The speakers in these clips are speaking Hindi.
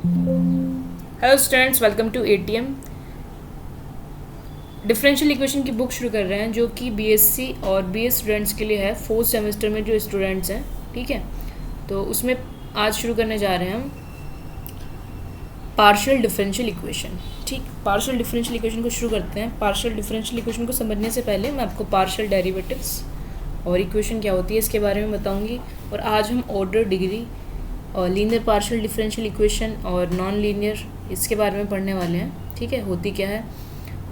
Hello students, welcome to ATM. Differential equation की बुक शुरू कर रहे हैं जो कि बीएससी और बीएस स्टूडेंट्स के लिए है, फोर्थ सेमेस्टर में जो स्टूडेंट्स हैं। ठीक है, तो उसमें आज शुरू करने जा रहे हैं हम पार्शियल डिफरेंशियल इक्वेशन। ठीक, पार्शियल डिफरेंशियल इक्वेशन को शुरू करते हैं। पार्शियल डिफरेंशियल इक्वेशन को समझने से पहले मैं आपको पार्शियल डेरिवेटिव्स और इक्वेशन क्या होती है इसके बारे में बताऊंगी। और आज हम ऑर्डर, डिग्री और लीनियर पार्शियल डिफरेंशियल इक्वेशन और नॉन लीनियर इसके बारे में पढ़ने वाले हैं। ठीक है, होती क्या है,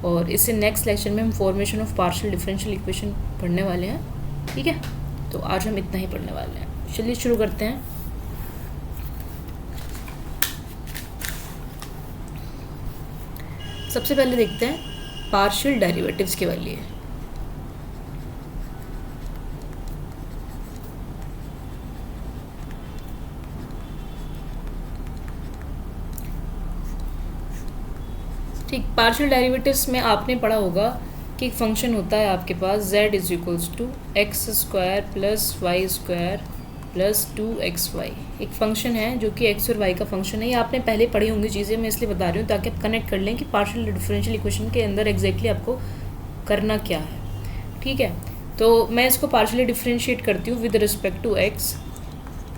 और इससे नेक्स्ट लेक्चर में हम formation of partial differential equation पढ़ने वाले हैं। ठीक है, तो आज हम इतना ही पढ़ने वाले हैं। चलिए शुरू करते हैं। सबसे पहले देखते हैं पार्शियल डेरिवेटिव्स के वाली है। ठीक, पार्शियल डेरिवेटिव्स में आपने पढ़ा होगा कि एक फंक्शन होता है आपके पास z is equals to x square plus y square plus 2xy। एक फंक्शन है जो कि x और y का फंक्शन है। ये आपने पहले पढ़ी होंगी चीज़ें, मैं इसलिए बता रही हूँ ताकि आप कनेक्ट कर लें कि पार्शियल डिफरेंशियल इक्वेशन के अंदर एग्जैक्टली आपको करना क्या है। ठीक है, तो मैं इसको पार्शियली डिफरेंशिएट करती हूँ विद रिस्पेक्ट टू x।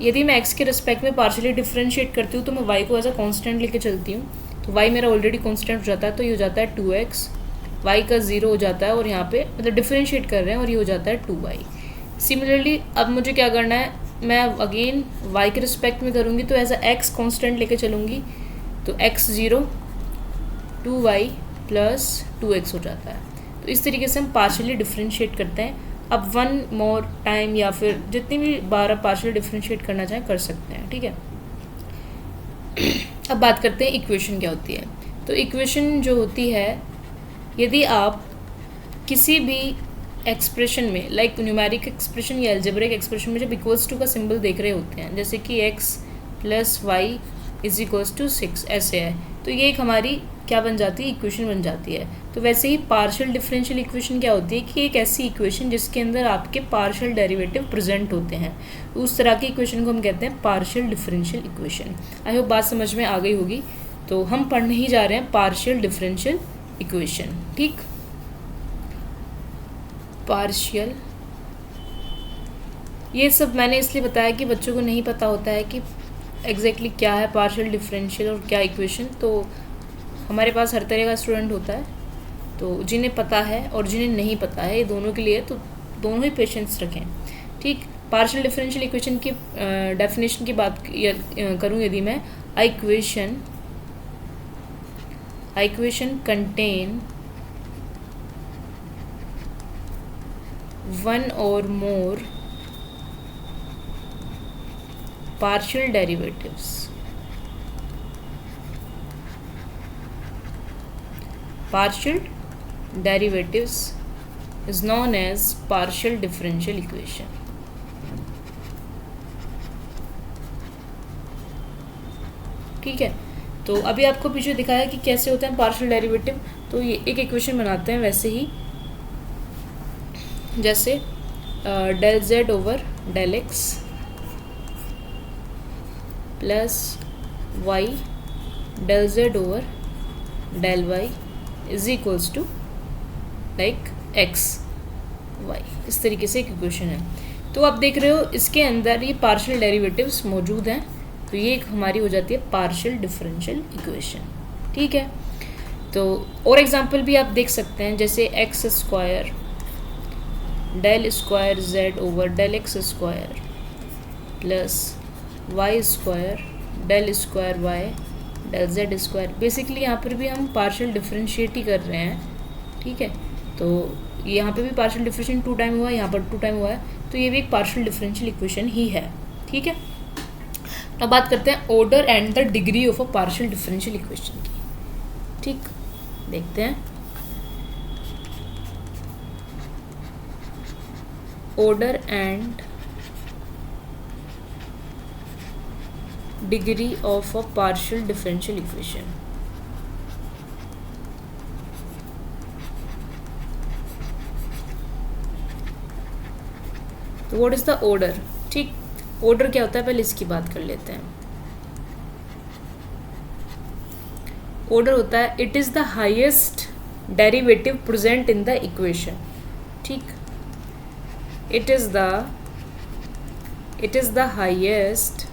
यदि मैं x के रिस्पेक्ट में पार्शियली डिफरेंशिएट करती हूँ तो मैं y को एज अ कॉन्स्टेंट लेके चलती हूँ। तो y मेरा ऑलरेडी कॉन्स्टेंट हो जाता है, तो ये हो जाता है 2x, y का 0 हो जाता है और यहाँ पे मतलब डिफरेंशिएट कर रहे हैं और ये हो जाता है 2y। सिमिलरली अब मुझे क्या करना है, मैं अगेन y के रिस्पेक्ट में करूँगी तो एज अ x कॉन्स्टेंट लेके चलूँगी। तो x 0, 2y प्लस 2x हो जाता है। तो इस तरीके से हम पार्शियली डिफरेंशिएट करते हैं। अब वन मोर टाइम या फिर जितनी भी बार आप पार्शियली डिफरेंशिएट करना चाहें कर सकते हैं। ठीक है, अब बात करते हैं इक्वेशन क्या होती है। तो इक्वेशन जो होती है, यदि आप किसी भी एक्सप्रेशन में लाइक न्यूमेरिक एक्सप्रेशन या एल्जेब्रिक एक्सप्रेशन में जब इक्वल्स टू का सिंबल देख रहे होते हैं, जैसे कि x plus y is equals to 6 ऐसे है, तो ये एक हमारी क्या बन जाती है, इक्वेशन बन जाती है। तो वैसे ही पार्शियल डिफरेंशियल इक्वेशन क्या होती है कि एक ऐसी इक्वेशन जिसके अंदर आपके पार्शियल डेरिवेटिव प्रेजेंट होते हैं, उस तरह की इक्वेशन को हम कहते हैं partial differential equation. I hope बात समझ में आ गई होगी। तो हम पढ़ने ही जा रहे हैं पार्शियल डिफरेंशियल इक्वेशन। ठीक, पार्शियल, ये सब मैंने इसलिए बताया कि बच्चों को नहीं पता होता है कि एग्जैक्टली क्या है पार्शियल डिफरेंशियल और क्या इक्वेशन। तो हमारे पास हर तरह का स्टूडेंट होता है, तो जिन्हें पता है और जिन्हें नहीं पता है, ये दोनों के लिए, तो दोनों ही पेशेंस रखें। ठीक, पार्शियल डिफरेंशियल इक्वेशन की डेफिनेशन की बात करूँ यदि मैं, equation contain one or more partial derivatives. Partial derivatives is known as partial differential equation. ठीक है, तो अभी आपको पीछे दिखाया कि कैसे होते हैं पार्शियल डेरिवेटिव। तो ये एक इक्वेशन बनाते हैं वैसे ही, जैसे del z over del x plus y del z over del y is equals to like x y। इस तरीके से एक इक्वेशन है। तो आप देख रहे हो इसके अंदर ये पार्शियल डेरिवेटिव्स मौजूद हैं, तो ये एक हमारी हो जाती है पार्शियल डिफरेंशियल इक्वेशन। ठीक है, तो और एग्जांपल भी आप देख सकते हैं, जैसे x square del square z over del x square plus y square del square y del z square. Basically यहाँ पर भी हम पार्शियल डिफरेंशिएट ही कर रहे हैं। ठीक है, तो यहाँ पे भी पार्शियल डिफरेंशिएशन 2 टाइम हुआ है, यहाँ पर 2 टाइम हुआ है, तो ये भी एक पार्शियल डिफरेंशियल इक्वेशन ही है। ठीक है, अब बात करते हैं order and the degree of a partial differential equation की। ठीक, देखते हैं order and degree of a partial differential equation. तो व्हाट इज द ऑर्डर। ठीक, ऑर्डर क्या होता है पहले इसकी बात कर लेते हैं। ऑर्डर होता है it is the highest derivative present in the equation. ठीक, it is the highest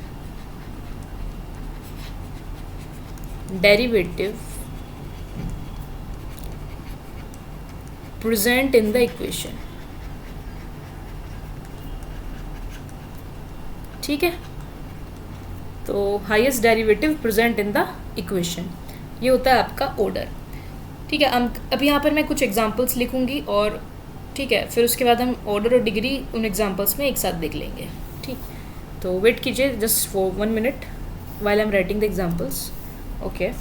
derivative present in the equation. ठीक है, तो highest derivative present in the equation, ये होता है आपका ऑर्डर. ठीक है, अब यहाँ पर मैं कुछ एग्जांपल्स लिखूंगी और ठीक है, फिर उसके बाद हम ऑर्डर और डिग्री उन एग्जांपल्स में एक साथ देख लेंगे. ठीक, तो वेट कीजिए just for 1 minute while I'm writing the examples. Okay,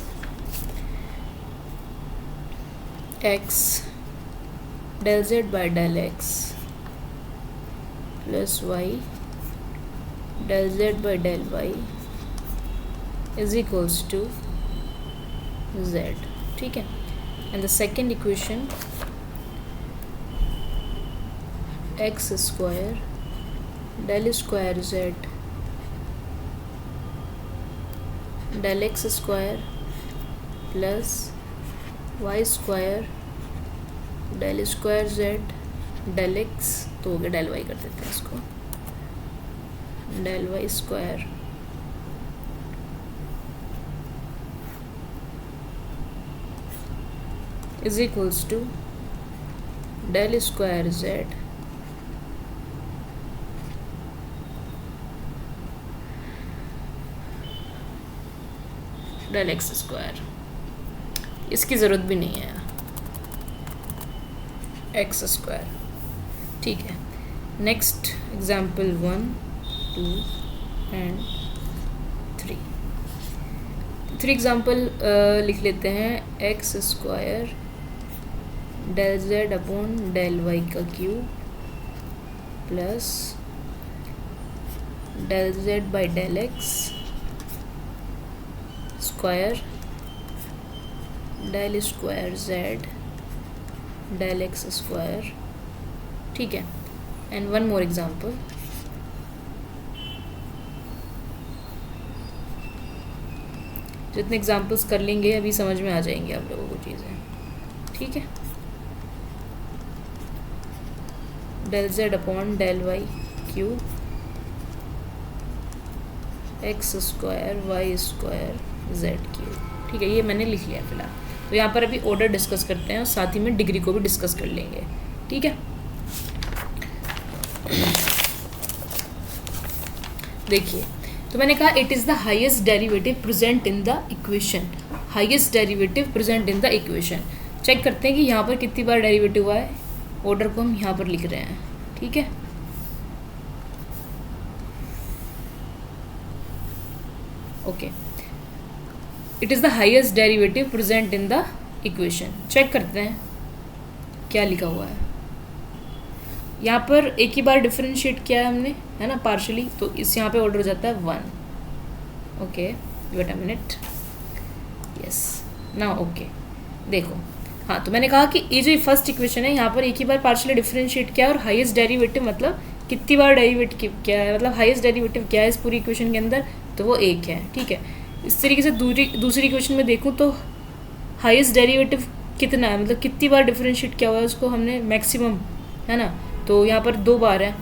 x del z by del x plus y del z by del y is equals to z. ठीक है, and the second equation x square del square z del x square plus y square del square z del x, तो हो गया del y कर देते हैं इसको, del y square is equals to del square z del x square. इसकी ज़रूरत भी नहीं है, x स्क्वायर. ठीक है, नेक्स्ट एग्जाम्पल 1, 2 and 3. 3 एग्जाम्पल लिख लेते हैं. x square del z upon del y का cube plus del z by del x square del square z del x square. ठीक है, एंड वन मोर एग्जाम्पल. जितने एग्जाम्पल्स कर लेंगे अभी समझ में आ जाएंगे आप लोगों को चीज़ें. ठीक है, del z upon del y cube x square y square z cube. ठीक है, ये मैंने लिख लिया फिलहाल. तो यहाँ पर अभी ऑर्डर डिस्कस करते हैं और साथ ही में डिग्री को भी डिस्कस कर लेंगे. ठीक है, देखिए, तो मैंने कहा it is the highest derivative present in the equation. Highest derivative present in the equation. Check करते हैं कि यहाँ पर कितनी बार डेरिवेटिव हुआ है. ऑर्डर को हम यहाँ पर लिख रहे हैं. ठीक है, okay, it is the highest derivative present in the equation. Check करते हैं क्या लिखा हुआ है. यहाँ पर एक ही बार डिफरेंशिएट किया है हमने, है ना, पार्शली, तो इस यहाँ पे ऑर्डर हो जाता है 1. Okay, wait a minute. Yes, ना ओके, देखो, हाँ, तो मैंने कहा कि ये जो फर्स्ट इक्वेशन है यहाँ पर एक ही बार पार्शली डिफरेंशिएट किया और हाईएस्ट डेरिवेटिव मतलब कितनी बार डेरिवेटिव क्या है, मतलब हाईएस्ट डेरिवेटिव क्या है इस पूरी इक्वेशन के अंदर, तो वो 1 है. ठीक है, इस तरीके से दूसरी इक्वेशन में देखूँ तो हाईएस्ट डेरिवेटिव कितना है, मतलब कितनी बार डिफरेंशिएट किया हुआ है उसको हमने, मैक्सिमम, है ना, तो यहाँ पर 2 बार है,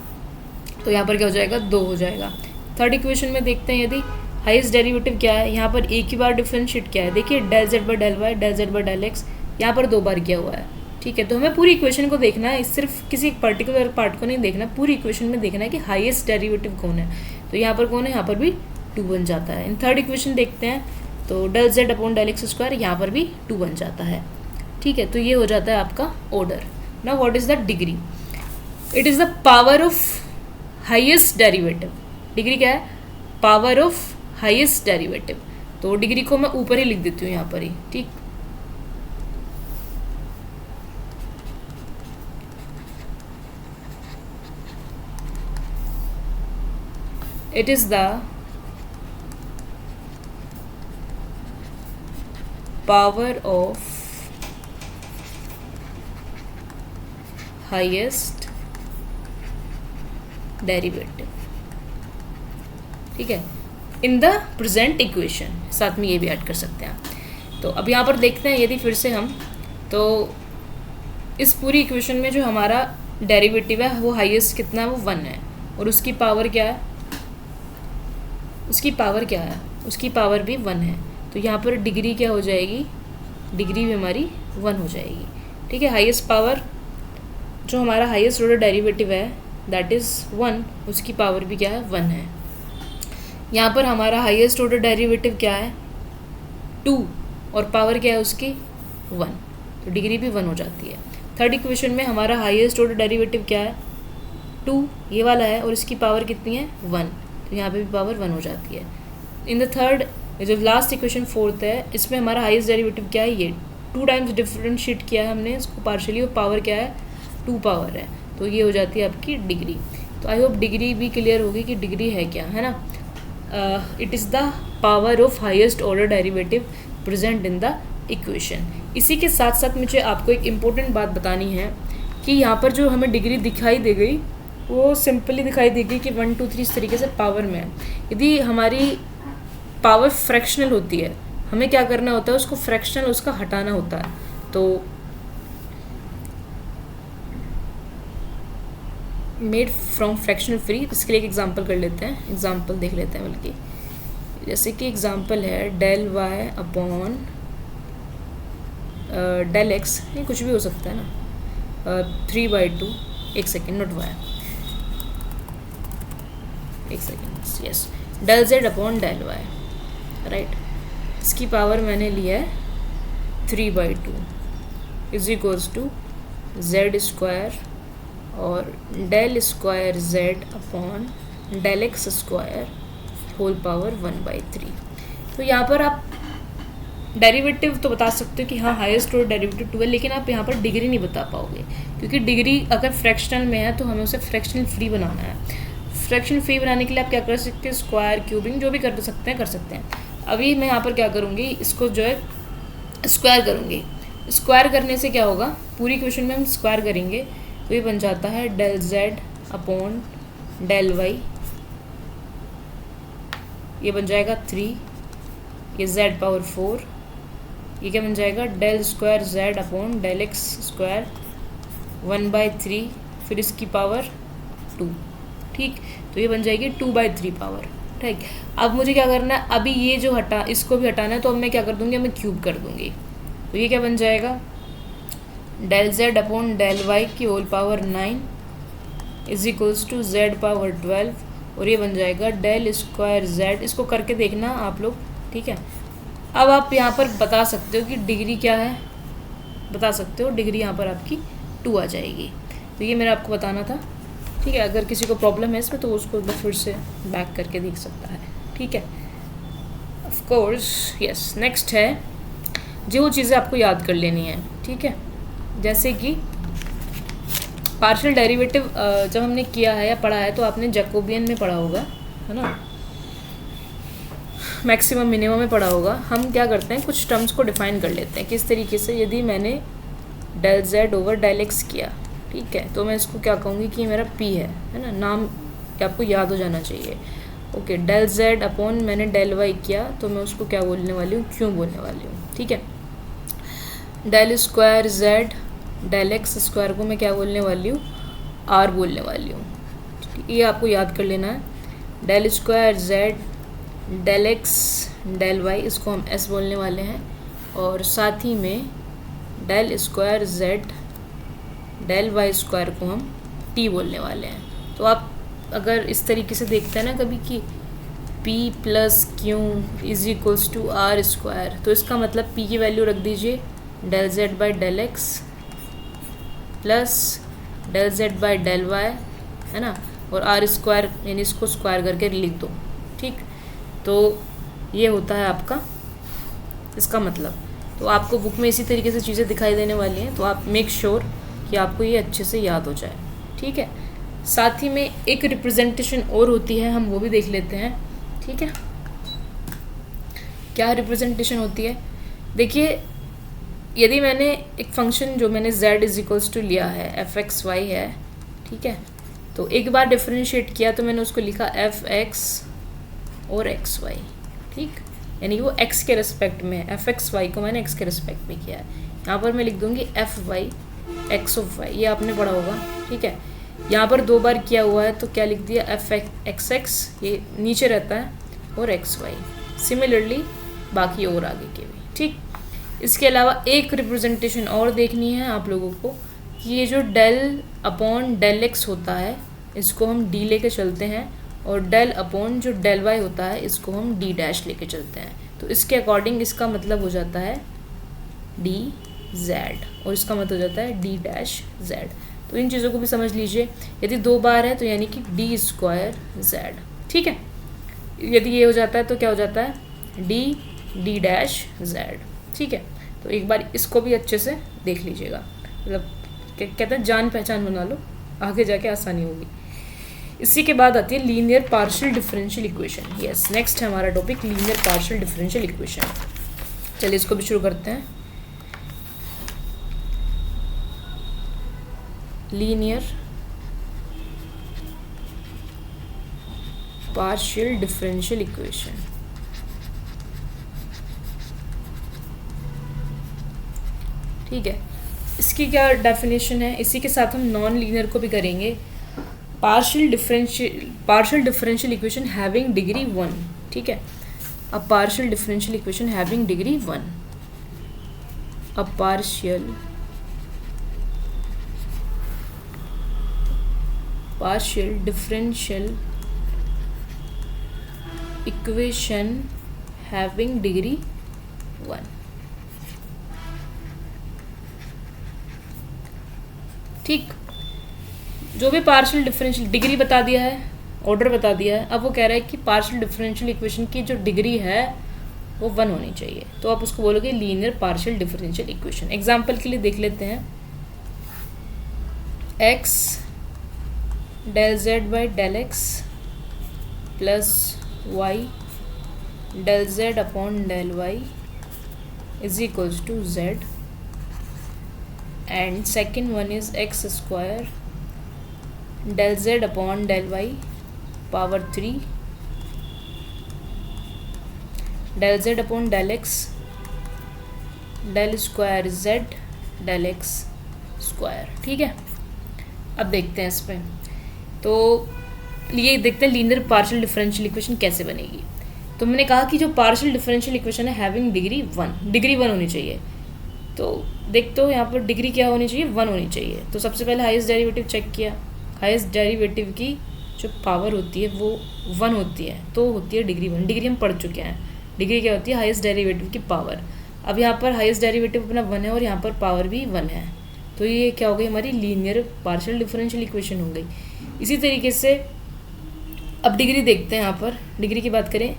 तो यहाँ पर क्या हो जाएगा, 2 हो जाएगा. थर्ड इक्वेशन में देखते हैं यदि हाईएस्ट डेरिवेटिव क्या है, यहाँ पर एक ही बार डिफरेंशिएट किया है. देखिए del z by del y del z by del x यहाँ पर 2 बार किया हुआ है. ठीक है, तो हमें पूरी इक्वेशन को देखना है, सिर्फ किसी पर्टिकुलर पार्ट को नहीं देखना, पूरी इक्वेशन में देखना है कि हाईएस्ट डेरिवेटिव कौन है. तो यहाँ पर कौन है, यहाँ पर भी 2 बन जाता है. इन थर्ड इक्वेशन देखते हैं तो del z upon del x square यहाँ पर भी 2 बन जाता है. ठीक है, तो ये हो जाता है आपका order. Now what is the degree. It is the power of highest derivative. Degree क्या है, पावर ऑफ हाईएस्ट डेरिवेटिव. तो डिग्री को मैं ऊपर ही लिख देती हूँ यहाँ पर ही. ठीक, it is the power of highest derivative. ठीक है, इन द प्रेजेंट इक्वेशन. साथ में ये भी ऐड कर सकते हैं. तो अब यहाँ पर देखते हैं, यदि फिर से हम, तो इस पूरी इक्वेशन में जो हमारा डेरिवेटिव है वो हाईएस्ट कितना है, वो 1 है, और उसकी पावर क्या है, उसकी पावर भी 1 है। तो यहाँ पर डिग्री क्या हो जाएगी, डिग्री भी हमारी 1 हो जाएगी। ठीक है, हाईएस्ट पावर जो हमारा हाईएस्ट ऑर्डर डेरिवेटिव है दैट इज़ 1, उसकी पावर भी क्या है, 1 है। यहाँ पर हमारा हाईएस्ट ऑर्डर डेरिवेटिव क्या है, 2, और पावर क्या है उसकी, 1, तो डिग्री भी 1 हो जाती है। थर्ड इक्वेशन में हमारा हाईएस्ट ऑर्डर डेरिवेटिव क्या है, 2, ये वाला है, और इसकी पावर कितनी है, 1, तो यहाँ पे भी पावर 1 हो जाती है। इन द थर्ड, जो लास्ट इक्वेशन फोर्थ है, इसमें हमारा हाईएस्ट डेरिवेटिव क्या है, ये 2 टाइम्स डिफरेंशिएट किया है हमने इसको पार्शियली, और पावर क्या है, 2 पावर है, तो ये हो जाती है आपकी डिग्री। तो आई होप डिग्री भी क्लियर होगी कि डिग्री है क्या, है ना। It is the power of highest order derivative present in the equation. इसी के साथ साथ मुझे आपको एक इम्पोर्टेंट बात बतानी है कि यहाँ पर जो हमें डिग्री दिखाई दे गई वो सिंपली दिखाई देगी कि 1 2 3 इस तरीके से पावर में है। यदि हमारी पावर फ्रैक्शनल होती है, हमें क्या करना होता है, उसको फ्रैक्शनल उसका हटाना होता है। तो मेड फ्रॉम फ्रैक्शनल फ्री, इसके लिए एक एग्जांपल कर लेते हैं, एग्जांपल देख लेते हैं बल्कि, जैसे कि एग्जांपल है del y upon del x, ये कुछ भी हो सकता है ना, 3/2, एक सेकेंड, नोट वाई, एक second, yes, del Z upon del y, right. इसकी पावर मैंने लिया है 3/2 is equals to z square और del square z upon del x square whole power 1/3। तो यहाँ पर आप डेरिवेटिव तो बता सकते हो कि हाँ हाईएस्ट ऑर्डर डेरिवेटिव 2 है, लेकिन आप यहाँ पर डिग्री नहीं बता पाओगे, क्योंकि डिग्री अगर फ्रैक्शनल में है तो हमें उसे फ्रैक्शनल फ्री बनाना है। फ्रैक्शन फ्री बनाने के लिए आप क्या कर सकते हैं, स्क्वायर, क्यूबिंग, जो भी कर सकते हैं। अभी मैं यहाँ पर क्या करूँगी, इसको जो है स्क्वायर करूँगी। स्क्वायर करने से क्या होगा, पूरी क्वेश्चन में हम स्क्वायर करेंगे तो ये बन जाता है del Z upon del y, ये बन जाएगा 3, ये जेड पावर 4, ये क्या बन जाएगा, del square z upon del x square 1/3, फिर इसकी पावर 2। ठीक, तो ये बन जाएगी 2/3 पावर। ठीक, अब मुझे क्या करना है, अभी ये जो हटा, इसको भी हटाना है, तो अब मैं क्या कर दूँगी, मैं क्यूब कर दूँगी। तो ये क्या बन जाएगा, del Z upon del Y की whole power 9 is equals to Z power 12, और ये बन जाएगा डेल स्क्वायर जेड। इसको करके देखना आप लोग, ठीक है। अब आप यहाँ पर बता सकते हो कि डिग्री क्या है, बता सकते हो, डिग्री यहाँ पर आपकी 2 आ जाएगी। तो ये मेरा आपको बताना था, ठीक है। अगर किसी को प्रॉब्लम है इसमें तो उसको फिर से बैक करके देख सकता है, ठीक है। ऑफ कोर्स यस, नेक्स्ट है जो चीज़ें आपको याद कर लेनी है, ठीक है। जैसे कि पार्शियल डेरिवेटिव जब हमने किया है या पढ़ा है तो आपने जैकोबियन में पढ़ा होगा, है ना, मैक्सिमम मिनिमम में पढ़ा होगा। हम क्या करते हैं, कुछ टर्म्स को डिफाइन कर लेते हैं। किस तरीके से, यदि मैंने del z over del x किया, ठीक है, तो मैं इसको क्या कहूँगी कि मेरा पी है ना, नाम आपको याद हो जाना चाहिए। ओके, डेल जेड अपॉन मैंने डेल वाई किया तो मैं उसको क्या बोलने वाली हूँ, क्यों बोलने वाली हूँ, ठीक है। Del square Z del x square को मैं क्या बोलने वाली हूँ, आर बोलने वाली हूँ। ये आपको याद कर लेना है। Del square Z del x del y, इसको हम एस बोलने वाले हैं, और साथ ही में del square Z del y square को हम टी बोलने वाले हैं। तो आप अगर इस तरीके से देखते हैं ना कभी कि P plus Q is equals to R square, तो इसका मतलब P की वैल्यू रख दीजिए del z by del x plus del z by del y, है ना, और आर स्क्वायर यानी इसको स्क्वायर करके लिख दो, ठीक। तो ये होता है आपका इसका मतलब। तो आपको बुक में इसी तरीके से चीज़ें दिखाई देने वाली हैं, तो आप मेक श्योर कि आपको ये अच्छे से याद हो जाए, ठीक है। साथ ही में एक रिप्रेजेंटेशन और होती है, हम वो भी देख लेते हैं, ठीक है। क्या रिप्रेजेंटेशन होती है, देखिए, यदि मैंने एक फंक्शन जो मैंने z इज इक्वल्स टू लिया है f(x,y) है, ठीक है, तो एक बार डिफरेंशिएट किया तो मैंने उसको लिखा f(x) और xy, ठीक। यानी कि वो x के रिस्पेक्ट में है, एफ एक्स वाई को मैंने x के रिस्पेक्ट में किया है। यहाँ पर मैं लिख दूँगी F Y X of Y, ये आपने पढ़ा होगा, ठीक है। यहाँ पर 2 बार किया हुआ है तो क्या लिख दिया, एफ एक्स एक्स, ये नीचे रहता है, और एक्स वाई, सिमिलरली बाकी और आगे के भी, ठीक। इसके अलावा एक रिप्रेजेंटेशन और देखनी है आप लोगों को कि ये जो डेल अपॉन डेल एक्स होता है इसको हम डी लेके चलते हैं, और डेल अपॉन जो डेल वाई होता है इसको हम डी डैश लेके चलते हैं। तो इसके अकॉर्डिंग इसका मतलब हो जाता है डी जेड, और इसका मतलब हो जाता है डी डैश जेड। तो इन चीज़ों को भी समझ लीजिए। यदि 2 बार है तो यानी कि डी स्क्वायर जेड, ठीक है। यदि ये हो जाता है तो क्या हो जाता है, डी डैश जेड, ठीक है। तो एक बार इसको भी अच्छे से देख लीजिएगा, मतलब कहते हैं जान पहचान बना लो, आगे जाके आसानी होगी। इसी के बाद आती है linear partial differential equation. Yes, next है हमारा topic linear partial differential equation. चलिए इसको भी शुरू करते हैं। लीनियर पार्शियल डिफरेंशियल इक्वेशन, ठीक है। इसकी क्या डेफिनेशन है, इसी के साथ हम नॉन लीनियर को भी करेंगे। Partial differential equation having degree 1, ठीक है। A partial differential equation having degree 1, a partial differential equation having degree 1, ठीक। जो भी पार्शियल डिफरेंशियल डिग्री बता दिया है, ऑर्डर बता दिया है, अब वो कह रहा है कि पार्शियल डिफरेंशियल इक्वेशन की जो डिग्री है वो 1 होनी चाहिए, तो आप उसको बोलोगे linear partial differential equation. Example के लिए देख लेते हैं, x del z by del x plus y del Z upon del y is equals to z, and second one is x square del z upon del y power 3 del z upon del x del square z del x square, ठीक है। अब देखते हैं इस पर, तो ये देखते हैं लीनियर पार्शियल डिफरेंशियल इक्वेशन कैसे बनेगी। तो मैंने कहा कि जो पार्शियल डिफरेंशियल इक्वेशन है हैविंग डिग्री 1 होनी चाहिए। तो देखते हो यहाँ पर डिग्री क्या होनी चाहिए, 1 होनी चाहिए। तो सबसे पहले हाईएस्ट डेरिवेटिव चेक किया, हाईएस्ट डेरिवेटिव की जो पावर होती है वो 1 होती है, तो होती है डिग्री 1। डिग्री हम पढ़ चुके हैं, डिग्री क्या होती है, हाईएस्ट डेरिवेटिव की पावर। अब यहाँ पर हाईएस्ट डेरिवेटिव अपना 1 है और यहाँ पर पावर भी 1 है, तो ये क्या हो गई, हमारी लीनियर पार्शियल डिफरेंशियल इक्वेशन हो गई। इसी तरीके से अब डिग्री देखते हैं। यहाँ पर डिग्री की बात करें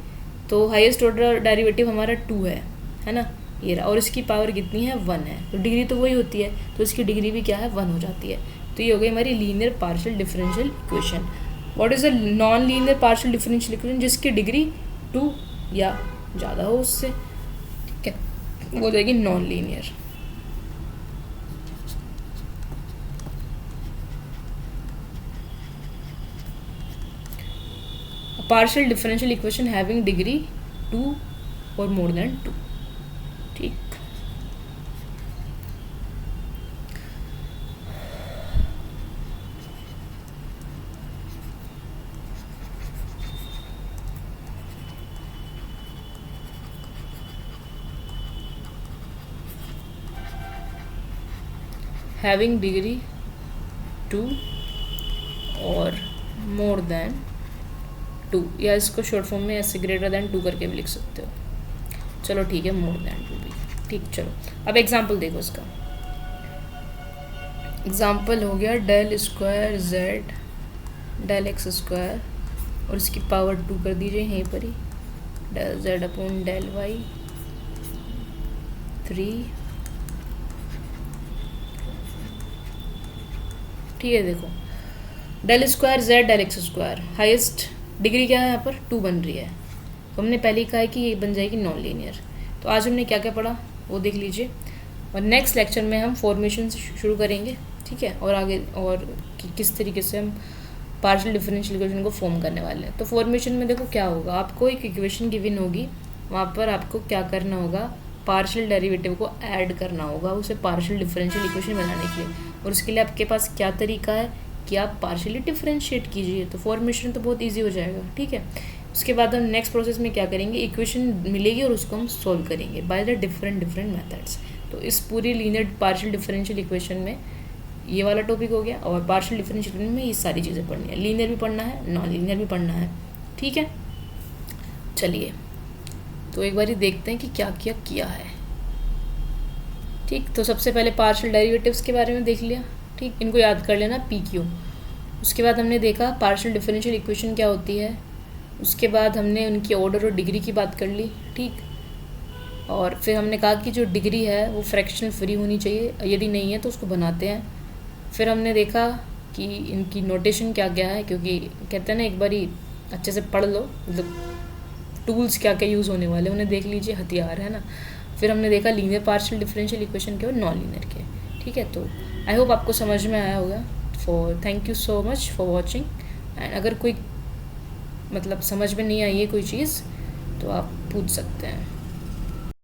तो हाईएस्ट ऑर्डर डेरिवेटिव हमारा 2 है ना, ये रहा, और इसकी पावर कितनी है, 1 है, तो डिग्री तो वही होती है, तो इसकी डिग्री भी क्या है, 1 हो जाती है। तो ये हो गई हमारी linear partial differential equation. What is a non linear partial differential equation, जिसकी डिग्री 2 या ज़्यादा हो उससे, ठीक है, वो हो जाएगी non linear. Partial differential equation having degree 2 और मोर देन 2, ठीक। हैविंग डिग्री 2 और मोर देन 2, या इसको शॉर्ट फॉर्म में ऐसे ग्रेटर देन 2 करके भी लिख सकते हो। चलो ठीक है, मोर देन 2 भी ठीक। चलो अब एग्जाम्पल देखो इसका। एग्जाम्पल हो गया del square Z del x square, और इसकी पावर 2 कर दीजिए यहीं पर ही, del Z upon del Y 3, ठीक है। देखो del square Z del x square, highest degree क्या है यहाँ पर, 2 बन रही है, तो हमने पहले ही कहा है कि ये बन जाएगी नॉन लीनियर। तो आज हमने क्या क्या पढ़ा वो देख लीजिए, और नेक्स्ट लेक्चर में हम फॉर्मेशन से शुरू करेंगे, ठीक है, और आगे और किस तरीके से हम पार्शियल डिफरेंशियल इक्वेशन को फॉर्म करने वाले हैं। तो फॉर्मेशन में देखो क्या होगा, आपको एक इक्वेशन गिवन होगी वहाँ पर आपको क्या करना होगा, पार्शियल डेरिवेटिव को ऐड करना होगा उसे पार्शियल डिफरेंशियल इक्वेशन बनाने के लिए। और उसके लिए आपके पास क्या तरीका है कि आप पार्शियली डिफरेंशिएट कीजिए, तो फॉर्मेशन तो बहुत ईजी हो जाएगा, ठीक है। उसके बाद हम नेक्स्ट प्रोसेस में क्या करेंगे, इक्वेशन मिलेगी और उसको हम सोल्व करेंगे बाय द डिफरेंट मेथड्स। तो इस पूरी लीनियर पार्शियल डिफरेंशियल इक्वेशन में ये वाला टॉपिक हो गया, और पार्शियल डिफरेंशियल में ये सारी चीज़ें पढ़नी है, लीनियर भी पढ़ना है, नॉन लीनियर भी पढ़ना है, ठीक है। चलिए तो एक बार देखते हैं कि क्या क्या किया है। ठीक, तो सबसे पहले पार्शियल डेरिवेटिव्स के बारे में देख लिया, ठीक, इनको याद कर लेना पी क्यू। उसके बाद हमने देखा पार्शियल डिफरेंशियल इक्वेशन क्या होती है। उसके बाद हमने उनकी ऑर्डर और डिग्री की बात कर ली, ठीक। और फिर हमने कहा कि जो डिग्री है वो फ्रैक्शनल फ्री होनी चाहिए, यदि नहीं है तो उसको बनाते हैं। फिर हमने देखा कि इनकी नोटेशन क्या क्या है, क्योंकि कहते हैं ना एक बार ही अच्छे से पढ़ लो, मतलब टूल्स क्या क्या यूज़ होने वाले उन्हें देख लीजिए, हथियार है ना। फिर हमने देखा लीनियर पार्शियल डिफरेंशियल इक्वेशन के और नॉन लीनियर के, ठीक है। तो आई होप आपको समझ में आया होगा। Thank you so much for watching. And अगर कोई मतलब समझ में नहीं आई है कोई चीज़ तो आप पूछ सकते हैं।